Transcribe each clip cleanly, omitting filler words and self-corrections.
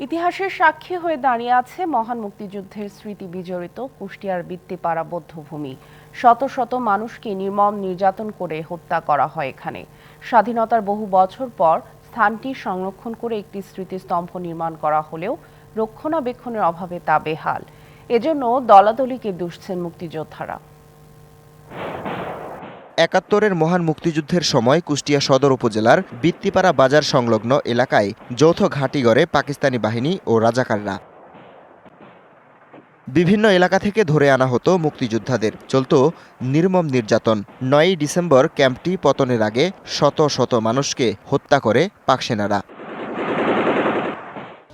ইতিহাসের সাক্ষী হয়ে দাঁড়িয়ে আছে মহান মুক্তিযুদ্ধের স্মৃতি বিজড়িত কুষ্টিয়ার বৃত্তিপাড়া বধ্যভূমি। শত শত মানুষকে নির্মম নির্যাতন করে হত্যা করা হয় এখানে। স্বাধীনতার বহু বছর পর স্থানটি সংরক্ষণ করে একটি স্মৃতিস্তম্ভ নির্মাণ করা হলেও রক্ষণাবেক্ষণের অভাবে তা বেহাল। এজন্য দলাদলিকে দুষছেন মুক্তিযোদ্ধারা। ৭১-এর মহান মুক্তিযুদ্ধের সময় কুষ্টিয়া সদর উপজেলার বৃত্তিপাড়া বাজার সংলগ্ন এলাকায় যৌথ ঘাঁটি গড়ে পাকিস্তানি বাহিনী ও রাজাকাররা। বিভিন্ন এলাকা থেকে ধরে আনা হতো মুক্তিযোদ্ধাদের, চলত নির্মম নির্যাতন। ৯ই ডিসেম্বর ক্যাম্পটি পতনের আগে শত শত মানুষকে হত্যা করে পাক সেনারা।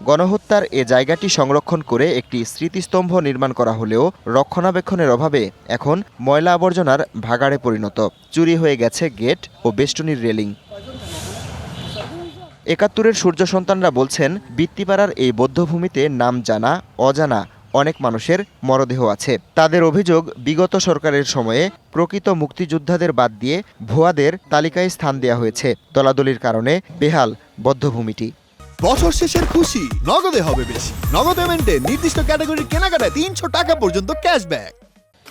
গণহত্যার এ জায়গাটি সংরক্ষণ করে একটি স্মৃতিস্তম্ভ নির্মাণ করা হলেও রক্ষণাবেক্ষণের অভাবে এখন ময়লা আবর্জনার ভাগাড়ে পরিণত। চুরি হয়ে গেছে গেট ও বেষ্টনীর রেলিং। ৭১-এর সূর্য সন্তানরা বলছেন, বৃত্তিপাড়ার এই বধ্যভূমিতে নাম জানা অজানা অনেক মানুষের মরদেহ আছে। তাদের অভিযোগ, বিগত সরকারের সময়ে প্রকৃত মুক্তিযোদ্ধাদের বাদ দিয়ে ভুয়াদের তালিকায় স্থান দেওয়া হয়েছে। দলাদলির কারণে বেহাল বধ্যভূমিটি। বছর শেষের খুশি নগদে হবে বেশি। নগদ পেমেন্টে নির্দিষ্ট ক্যাটাগরির কেনাকাটায় ৩০০ টাকা পর্যন্ত ক্যাশব্যাক।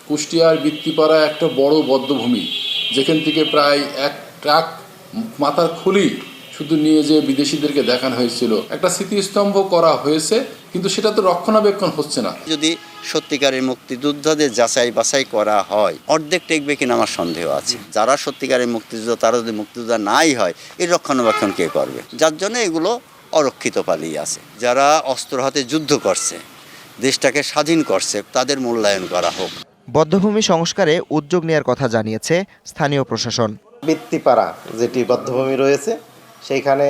কুষ্টিয়ার বৃত্তিপাড়া একটা বড় বধ্যভূমি, যেখান থেকে প্রায় ১ ট্রাক মাথার খুলি শুধু নিয়ে যে বিদেশিদেরকে দেখানো হয়েছিল। একটা স্মৃতিস্তম্ভ করা হয়েছে, কিন্তু সেটা তো রক্ষণাবেক্ষণ হচ্ছে না। যদি সত্যিকারের মুক্তিযোদ্ধাদের যাচাই বাছাই করা হয়, অর্ধেক টেকবে কিনা আমার সন্দেহ আছে। যারা সত্যিকারের মুক্তিযোদ্ধা, তারা যদি মুক্তিযোদ্ধা নাই হয়, এর রক্ষণাবেক্ষণ কে করবে? যার জন্য এগুলো অরক্ষিত পালিয়ে আছে। যারা অস্ত্র হাতে যুদ্ধ করছে, দেশটাকে স্বাধীন করছে, তাদের মূল্যায়ন করা হোক। বধ্যভূমি সংস্কারে উদ্যোগ নেয়ার কথা জানিয়েছে স্থানীয় প্রশাসন। বৃত্তিপাড়া যেটি বধ্যভূমি রয়েছে, সেইখানে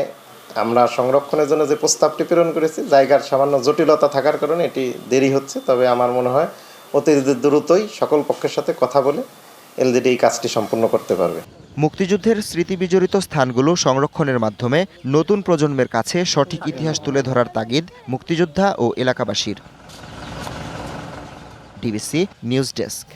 আমরা সংরক্ষণের জন্য যে প্রস্তাবটি প্রেরণ করেছি, জায়গার সামান্য জটিলতা থাকার কারণে এটি দেরি হচ্ছে। তবে আমার মনে হয় অতি দ্রুতই সকল পক্ষের সাথে কথা বলে এলজিডি এই কাজটি সম্পূর্ণ করতে পারবে। মুক্তিযুদ্ধের স্মৃতিবিজড়িত স্থানগুলো সংরক্ষণের মাধ্যমে নতুন প্রজন্মের কাছে সঠিক ইতিহাস তুলে ধরার তাগিদ মুক্তিযোদ্ধা ও এলাকাবাসীর। DBC news desk.